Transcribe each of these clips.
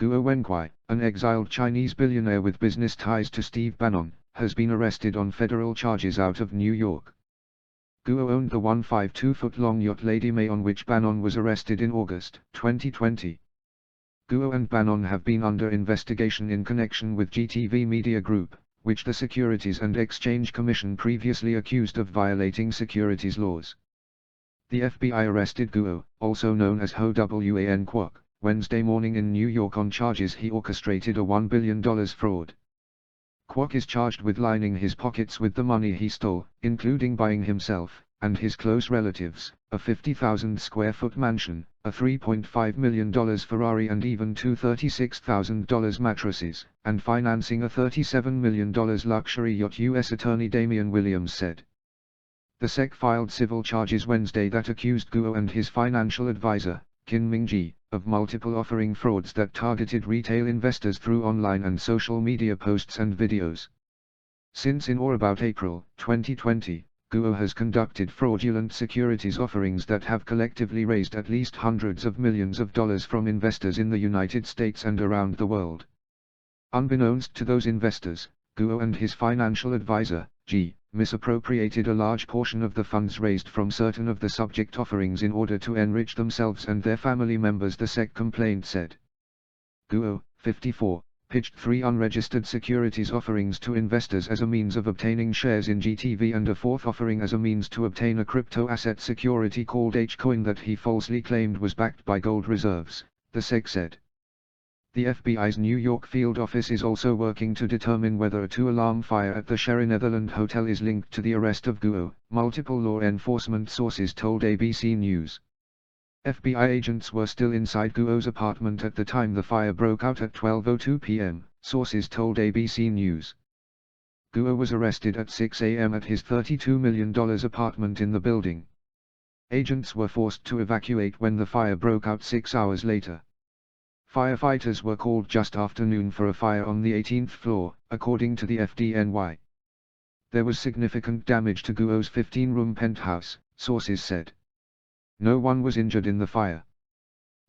Guo Wenquai, an exiled Chinese billionaire with business ties to Steve Bannon, has been arrested on federal charges out of New York. Guo owned the 152-foot-long yacht Lady May, on which Bannon was arrested in August 2020. Guo and Bannon have been under investigation in connection with GTV Media Group, which the Securities and Exchange Commission previously accused of violating securities laws. The FBI arrested Guo, also known as Ho Wan Kwok, Wednesday morning in New York on charges he orchestrated a $1 billion fraud. Kwok is charged with lining his pockets with the money he stole, including buying himself, and his close relatives, a 50,000-square-foot mansion, a $3.5 million Ferrari and even two $36,000 mattresses, and financing a $37 million luxury yacht, U.S. Attorney Damian Williams said. The SEC filed civil charges Wednesday that accused Guo and his financial advisor, Kin Ming-ji, of multiple offering frauds that targeted retail investors through online and social media posts and videos. Since in or about April 2020, Guo has conducted fraudulent securities offerings that have collectively raised at least hundreds of millions of dollars from investors in the United States and around the world. Unbeknownst to those investors, Guo and his financial advisor, G, misappropriated a large portion of the funds raised from certain of the subject offerings in order to enrich themselves and their family members, the SEC complaint said. Guo, 54, pitched 3 unregistered securities offerings to investors as a means of obtaining shares in GTV and a 4th offering as a means to obtain a crypto asset security called H-Coin that he falsely claimed was backed by gold reserves, the SEC said. The FBI's New York field office is also working to determine whether a 2-alarm fire at the Sherry Netherland Hotel is linked to the arrest of Guo, multiple law enforcement sources told ABC News. FBI agents were still inside Guo's apartment at the time the fire broke out at 12:02 p.m., sources told ABC News. Guo was arrested at 6 a.m. at his $32 million apartment in the building. Agents were forced to evacuate when the fire broke out 6 hours later. Firefighters were called just after noon for a fire on the 18th floor, according to the FDNY. There was significant damage to Guo's 15-room penthouse, sources said. No one was injured in the fire.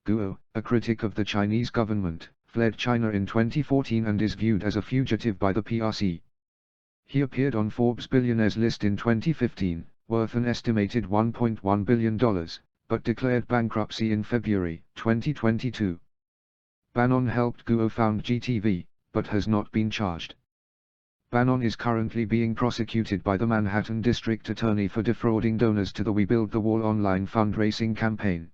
Guo, a critic of the Chinese government, fled China in 2014 and is viewed as a fugitive by the PRC. He appeared on Forbes' billionaires list in 2015, worth an estimated $1.1 billion, but declared bankruptcy in February 2022. Bannon helped Guo found GTV, but has not been charged. Bannon is currently being prosecuted by the Manhattan District Attorney for defrauding donors to the We Build the Wall online fundraising campaign.